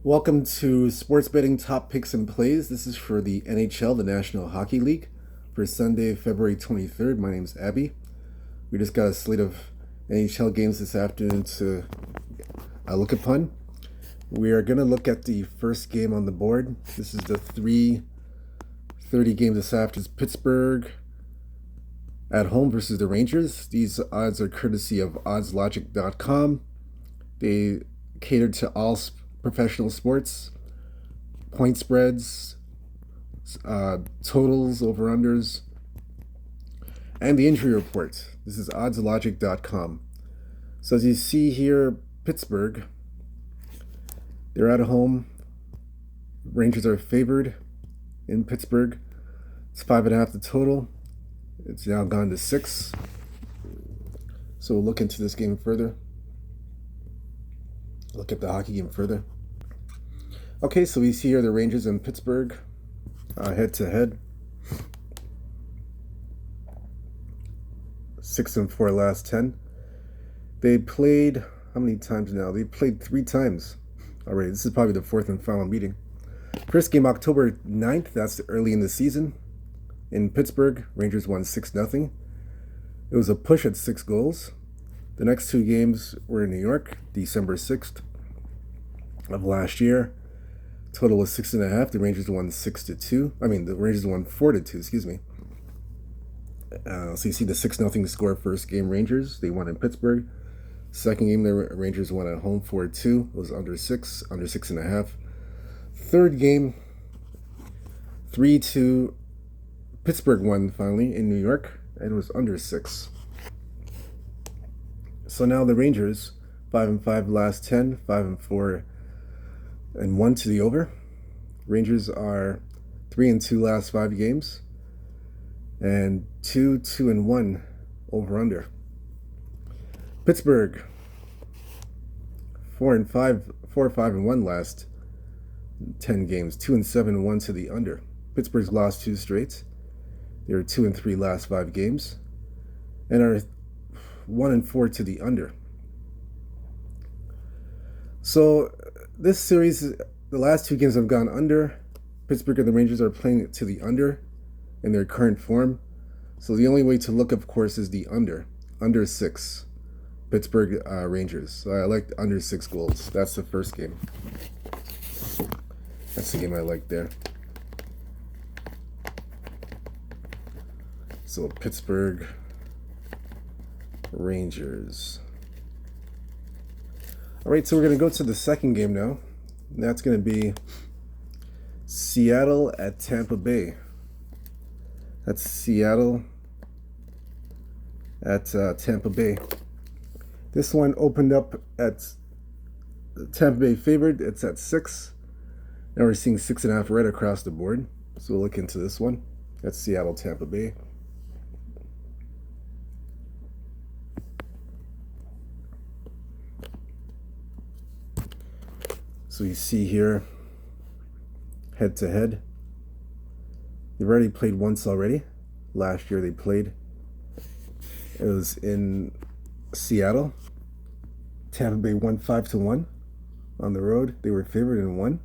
Welcome to Sports Betting Top Picks and Plays. This is for the NHL, the National Hockey League, for Sunday, February 23rd. My name's Abby. We just got a slate of NHL games this afternoon to look upon. We are going to look at the first game on the board. This is the 3:30 game this afternoon. It's Pittsburgh at home versus the Rangers. These odds are courtesy of oddslogic.com. They cater to all professional sports, point spreads, totals, over-unders, and the injury report. This is oddslogic.com. So as you see here, Pittsburgh, they're at home. Rangers are favored in Pittsburgh. It's 5.5 the total. It's now gone to 6. So we'll look into this game further. Look at the hockey game further. Okay, so we see here the Rangers and Pittsburgh head to head. 6-4 last 10. They played how many times now? They played 3 times already. This is probably the 4th and final meeting. First game October 9th. That's early in the season. In Pittsburgh, Rangers won 6-0. It was a push at 6 goals. The next 2 games were in New York, December 6th of last year. Total was 6.5. The Rangers won 6-2. The Rangers won 4-2, excuse me. So you see the 6-0 score first game Rangers. They won in Pittsburgh. Second game, the Rangers won at home 4-2. It was under 6.5. Third game, 3-2. Pittsburgh won finally in New York, and it was under 6. So now the Rangers, 5-5 last 10, 5-4 and 1 to the over. Rangers are 3-2 last 5 games, and 2-2-1 over under. Pittsburgh, 4-5-1 last 10 games, 2-7-1 to the under. Pittsburgh's lost 2 straight. They were 2-3 last 5 games, and are 1-4 to the under. So this series, the last 2 games have gone under. Pittsburgh and the Rangers are playing it to the under in their current form. So the only way to look, of course, is the under 6. Pittsburgh Rangers. So I like under 6 goals. That's the first game. That's the game I like there. So Pittsburgh Rangers. All right, so we're going to go to the second game now. And that's going to be Seattle at Tampa Bay. That's Seattle at Tampa Bay. This one opened up at Tampa Bay favored. It's at 6. Now we're seeing 6.5 right across the board. So we'll look into this one. That's Seattle, Tampa Bay. So you see here, head to head. They've already played once already. Last year they played. It was in Seattle. Tampa Bay won 5-1 on the road. They were favored and won.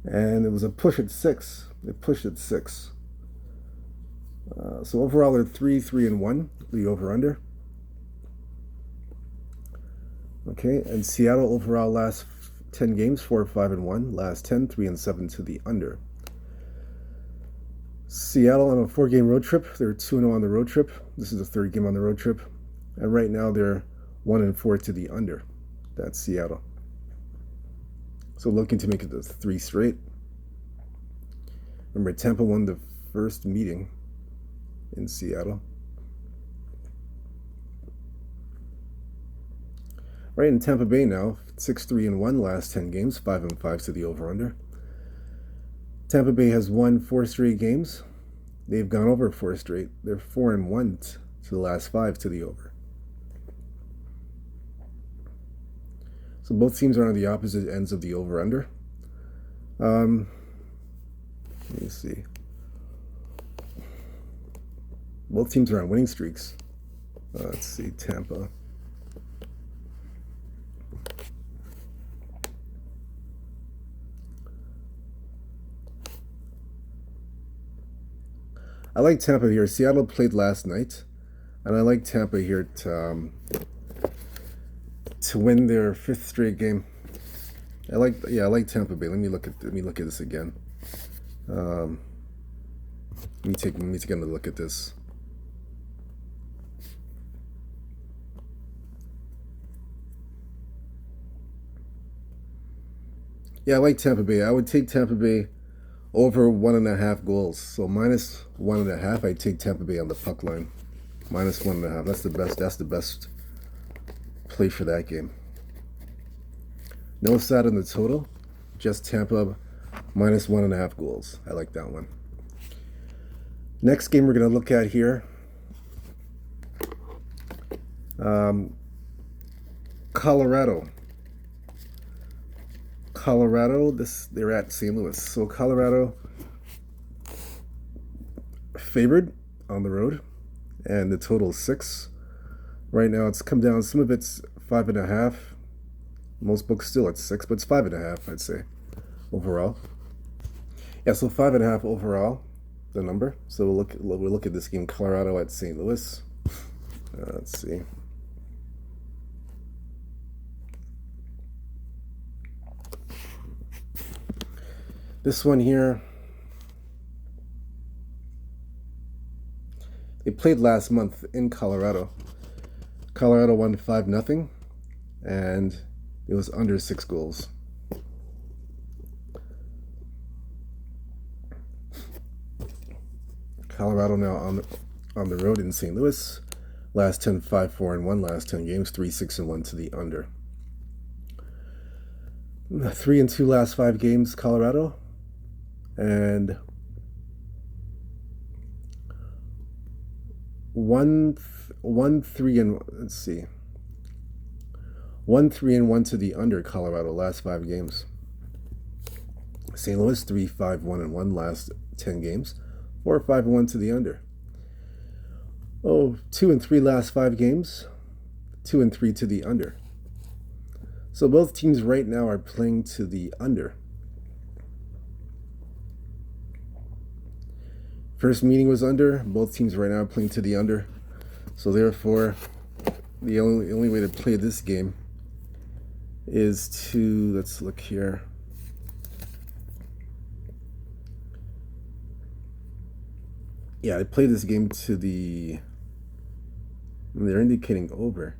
And it was a push at 6. They pushed at 6. So overall they're 3-3-1, the over-under. Okay, and Seattle overall last 10 games, 4-5-1. Last 10, 3-7 to the under. Seattle on a 4-game road trip. They're 2-0 on the road trip. This is the 3rd game on the road trip. And right now they're 1-4 to the under. That's Seattle. So looking to make it the 3 straight. Remember, Tampa won the first meeting in Seattle. Right, in Tampa Bay now, 6-3-1 last 10 games, 5-5 to the over-under. Tampa Bay has won 4 straight games. They've gone over 4 straight. They're 4-1 to the last 5 to the over. So both teams are on the opposite ends of the over-under. Let me see. Both teams are on winning streaks. Let's see, Tampa. I like Tampa here. Seattle played last night, and I like Tampa here to win their 5th straight game. I like Tampa Bay. Let me look at this again. Let me take another look at this. Yeah, I like Tampa Bay. I would take Tampa Bay over 1.5 goals. So minus 1.5. I take Tampa Bay on the puck line. Minus 1.5. That's the best. That's the best play for that game. No side on the total. Just Tampa minus 1.5 goals. I like that one. Next game we're going to look at here. Colorado. They're at St. Louis. So Colorado favored on the road, and the total is 6. Right now it's come down. Some of it's 5.5. Most books still at 6, but it's 5.5, I'd say, overall. Yeah, so 5.5 overall, the number. So we'll look at this game, Colorado at St. Louis. Let's see. This one here, they played last month in Colorado. Colorado won 5-0, and it was under 6 goals. Colorado now on the road in St. Louis. Last 10, 5-4-1. Last 10 games, 3-6-1 to the under. 3-2 last 5 games, Colorado. And 1-3 let's see. 1-3-1 to the under, Colorado last 5 games. St. Louis 3-5-1-1 last 10 games. 4-5-1 to the under. 2-3 last 5 games. 2-3 to the under. So both teams right now are playing to the under. First meeting was under. Both teams right now are playing to the under. So therefore, the only way to play this game is to, let's look here. Yeah, I played this game to the, they're indicating over.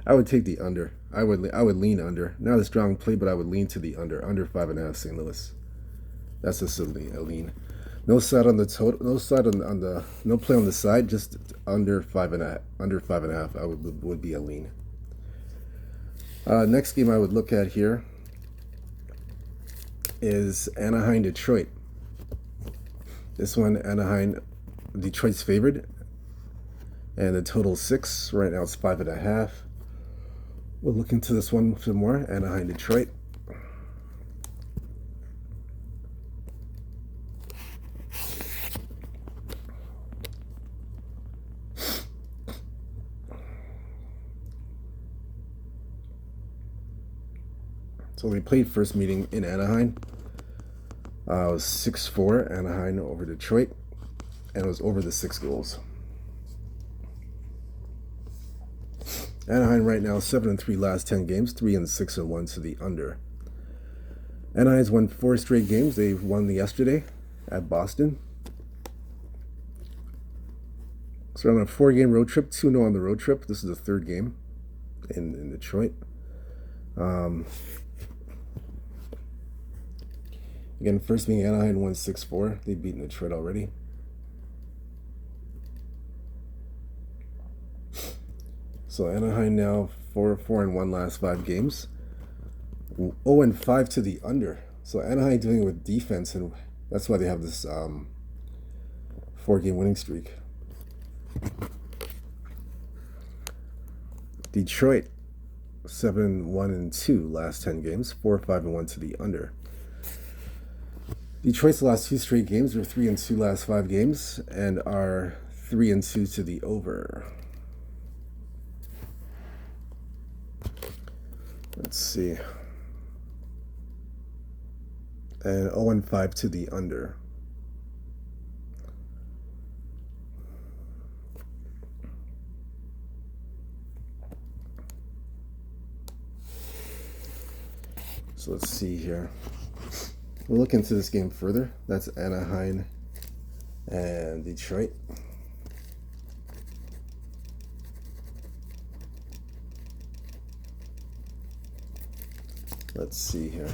I would take the under. I would lean under. Not a strong play, but I would lean to the under 5.5 St. Louis. That's just a lean. No side on the total. No side on the. No play on the side. Just under 5.5. Under 5.5. I would be a lean. Next game I would look at here is Anaheim Detroit. This one, Detroit's favored, and the total 6. Right now it's 5.5. We'll look into this one some more. Anaheim Detroit. So we played first meeting in Anaheim. It was 6-4, Anaheim over Detroit, and it was over the 6 goals. Anaheim right now 7-3 last 10 games, 3-6-1 to the under. Anaheim's won 4 straight games. They won yesterday at Boston. So on a 4-game road trip, 2-0 on the road trip. This is the 3rd game in Detroit. Again, first meeting Anaheim won 6-4. They've beaten Detroit already. So Anaheim now 4-1 last 5 games. 0-5 to the under. So Anaheim doing it with defense, and that's why they have this 4-game winning streak. Detroit 7-1-2 last 10 games. 4-5-1 to the under. Detroit's last 2 straight games are 3-2 last 5 games and are 3-2 to the over. Let's see. and 0-5 to the under. So let's see here. We'll look into this game further. That's Anaheim and Detroit. Let's see here.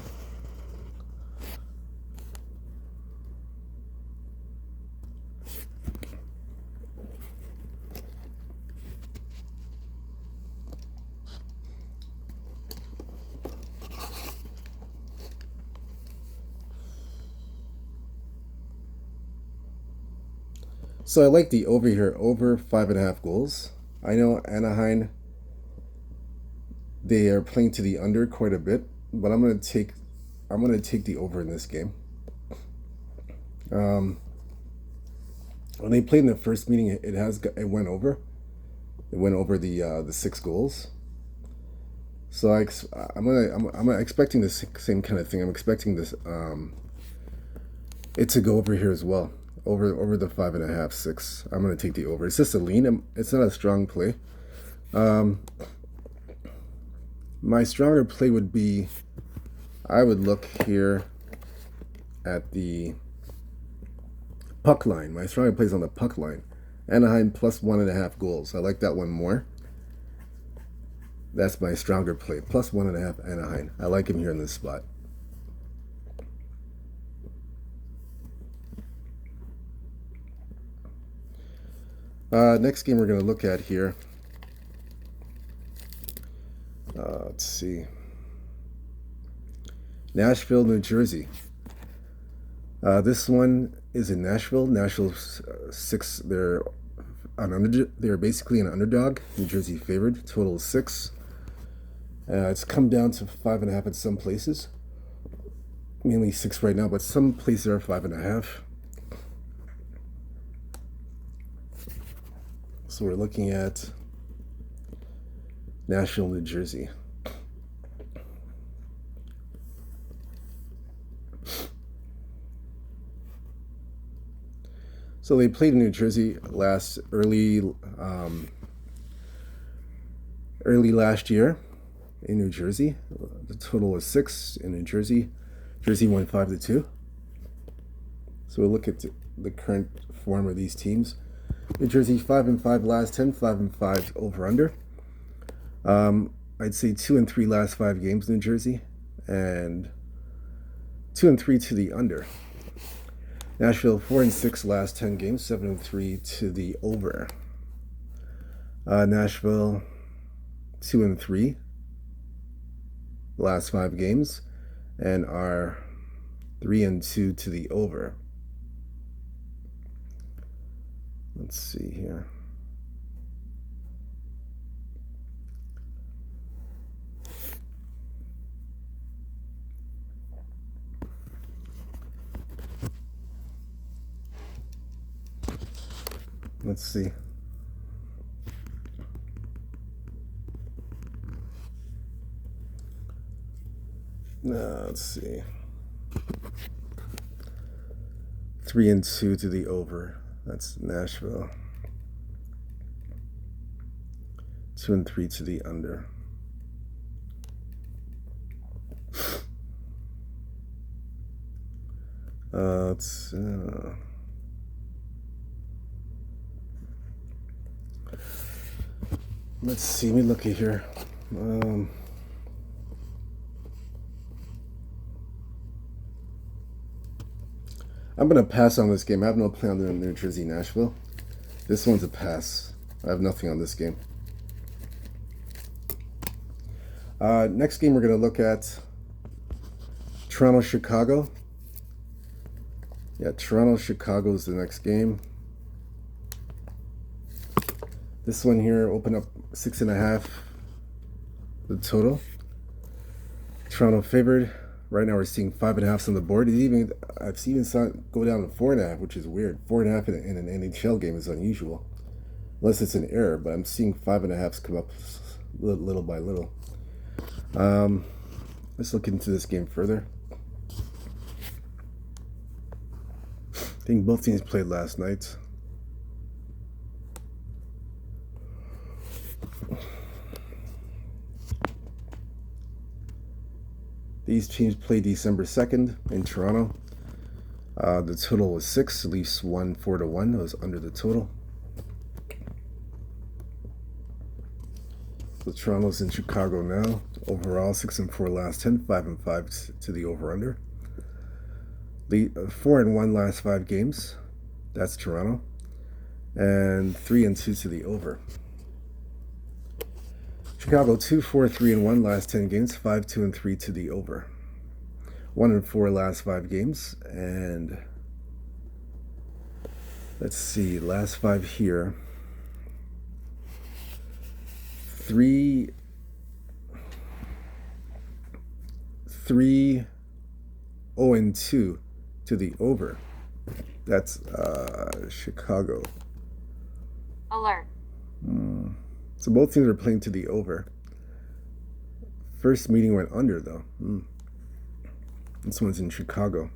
So I like the over here, over 5.5 goals. I know Anaheim, they are playing to the under quite a bit, but I'm gonna take the over in this game. When they played in the first meeting, it went over. It went over the 6 goals. So I'm expecting the same kind of thing. I'm expecting this it to go over here as well. Over the 5.5, 6. I'm gonna take the over. It's just a lean. It's not a strong play. My stronger play would be, I would look here at the puck line. My stronger play is on the puck line. Anaheim plus 1.5 goals. I like that one more. That's my stronger play. Plus 1.5 Anaheim. I like him here in this spot. Next game we're going to look at here. Let's see. Nashville, New Jersey. This one is in Nashville. Nashville's 6. They're basically an underdog. New Jersey favored. Total is 6. It's come down to 5.5 in some places. Mainly 6 right now, but some places are 5.5. So we're looking at Nashville, New Jersey. So they played in New Jersey early last year in New Jersey. The total was 6 in New Jersey. Jersey won 5-2. So we'll look at the current form of these teams. New Jersey 5-5 last 10, 5-5 over under. I'd say 2-3 last 5 games, New Jersey, and 2-3 to the under. Nashville 4-6 last 10 games, 7-3 to the over. Nashville 2-3 last 5 games, and are 3-2 to the over. Let's see here. Let's see. Let's see. 3-2 to the over. That's Nashville. 2-3 to the under. Let's see. Let me look at here. I'm going to pass on this game. I have no play on the New Jersey Nashville. This one's a pass. I have nothing on this game. Next game we're going to look at Toronto, Chicago. Yeah, Toronto, Chicago is the next game. This one here opened up 6.5 the total. Toronto favored. Right now we're seeing 5.5 on the board. I've even saw it go down to 4.5, which is weird. 4.5 in an NHL game is unusual, unless it's an error. But I'm seeing 5.5s come up little by little. Let's look into this game further. I think both teams played last night. These teams played December 2nd in Toronto. The total was 6. Leafs won 4-1. It was under the total. So Toronto's in Chicago now. Overall, 6-4 last 10, 5-5 to the over/under. 4-1 last 5 games. That's Toronto. And 3-2 to the over. Chicago 2-4-3-1 last 10 games. 5-2-3 to the over. 1-4 last 5 games. And let's see, last 5 here. 3-0-2 to the over. That's Chicago. Alert. So both teams are playing to the over. First meeting went under, though. This one's in Chicago.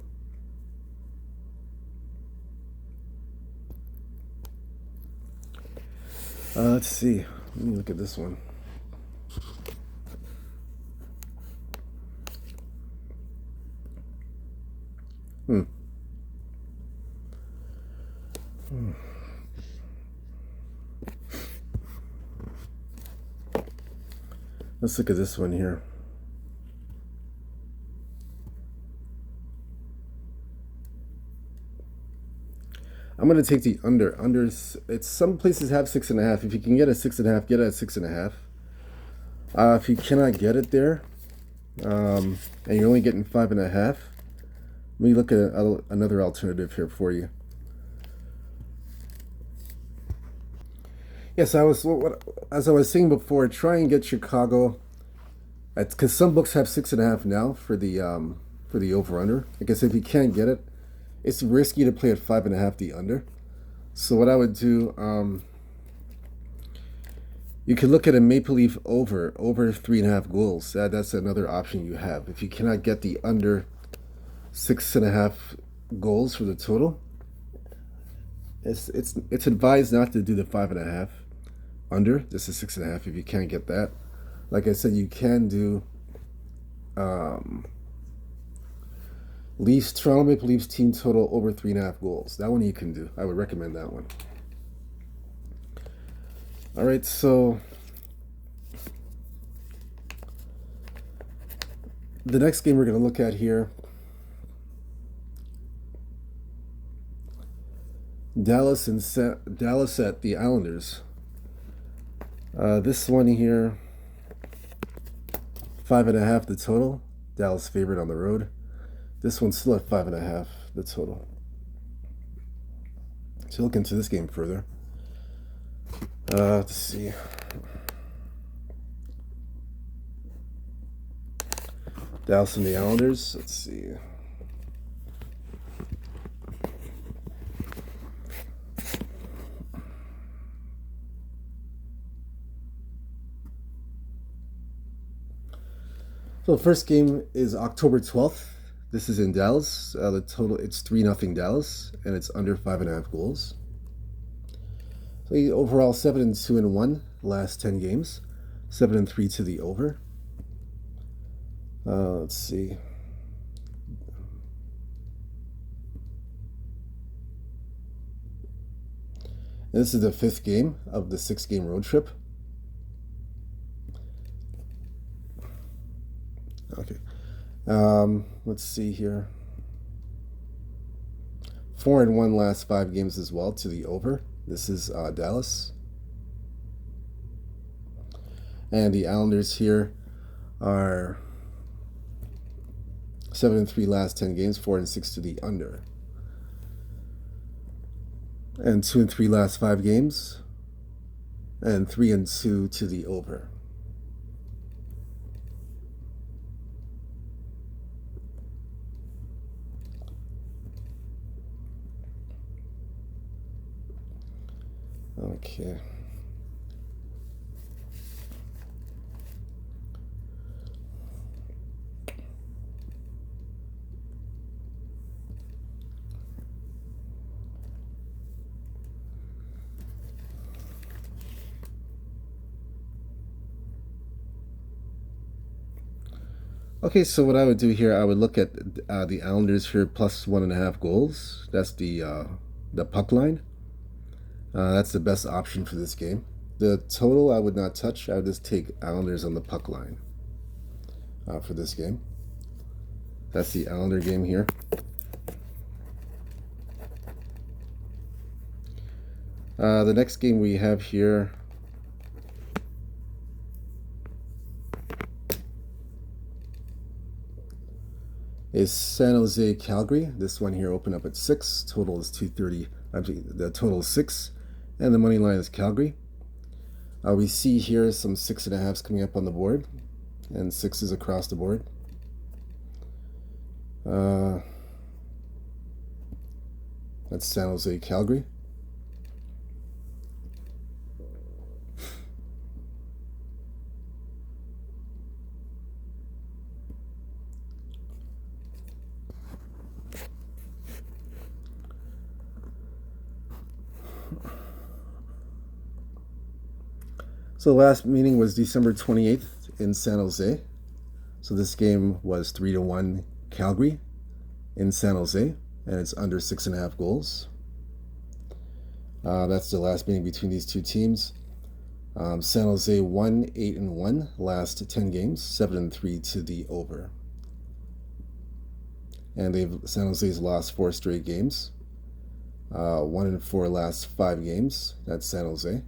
Let's see. Let me look at this one. Let's look at this one here. I'm going to take the under. Unders, it's some places have 6.5. If you can get a 6.5, get it at 6.5. If you cannot get it there, and you're only getting 5.5, let me look at another alternative here for you. Yes, as I was saying before, try and get Chicago, because some books have 6.5 now for the over/under. Like I said, if you can't get it, it's risky to play at 5.5 the under. So what I would do, you could look at a Maple Leaf over 3.5 goals. That's another option you have. If you cannot get the under 6.5 goals for the total, it's advised not to do the 5.5 under. This is 6.5 if you can't get that. Like I said, you can do Toronto Maple Leafs team total over 3.5 goals. That one you can do. I would recommend that one. All right, so the next game we're going to look at here, Dallas at the Islanders. This one here, 5.5 the total. Dallas favorite on the road. This one's still at 5.5 the total. So look into this game further. Let's see. Dallas and the Islanders. Let's see. So the first game is October 12th. This is in Dallas. The total, it's 3-0 Dallas, and it's under 5.5 goals. So overall 7-2-1 last 10 games, 7-3 to the over. Let's see. And this is the 5th game of the 6-game road trip. Okay. Let's see here. 4-1 last 5 games as well to the over. This is Dallas. And the Islanders here are 7-3 last 10 games, 4-6 to the under. And 2-3 last 5 games, and 3-2 to the over. Okay. Okay, so what I would do here, I would look at the Islanders here plus 1.5 goals. That's the puck line. That's the best option for this game. The total I would not touch. I would just take Islanders on the puck line for this game. That's the Islander game here. The next game we have here is San Jose, Calgary. This one here opened up at 6. Total is 230. Actually, the total is 6, and the money line is Calgary. We see here some 6.5s coming up on the board, and 6s across the board. That's San Jose, Calgary. So the last meeting was December 28th in San Jose. So this game was 3-1 Calgary in San Jose, and it's under 6.5 goals. That's the last meeting between these two teams. San Jose won 8-1 last 10 games, 7-3 to the over. And San Jose's lost 4 straight games. 1-4 last 5 games. That's San Jose.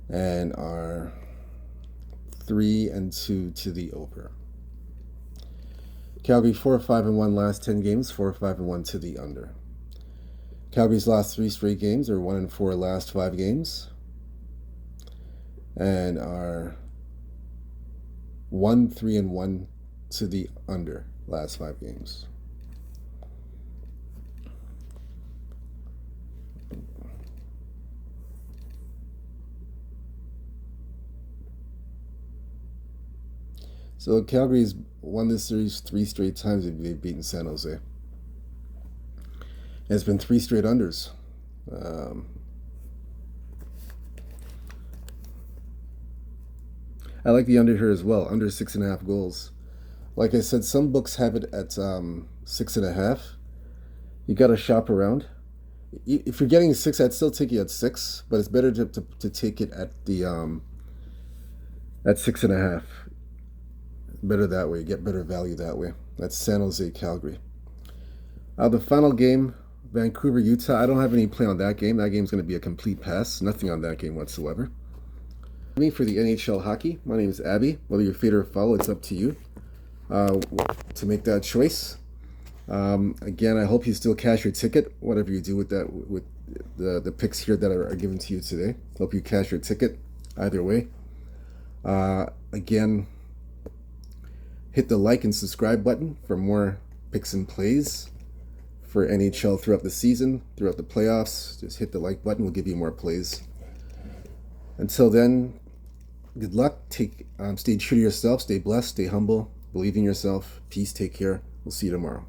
And are 3-2 to the over. Calgary 4-5-1 last 10 games, 4-5-1 to the under. Calgary's last 3 straight games are 1-4 last 5 games, and are 1-3-1 to the under last 5 games. So Calgary's won this series 3 straight times. They've beaten San Jose. And it's been 3 straight unders. I like the under here as well, under 6.5 goals. Like I said, some books have it at 6.5. You got to shop around. If you're getting 6, I'd still take it at 6, but it's better to take it at the at 6.5. Better that way, get better value that way. That's San Jose, Calgary. The final game, Vancouver, Utah. I don't have any play on that game. That game's going to be a complete pass. Nothing on that game whatsoever. Me for the NHL hockey. My name is Abby. Whether you're fade or follow, it's up to you to make that choice. Again, I hope you still cash your ticket. Whatever you do with that, with the picks here that are given to you today. Hope you cash your ticket. Either way. Again, hit the like and subscribe button for more picks and plays for NHL throughout the season, throughout the playoffs. Just hit the like button. We'll give you more plays. Until then, good luck. Stay true to yourself. Stay blessed. Stay humble. Believe in yourself. Peace. Take care. We'll see you tomorrow.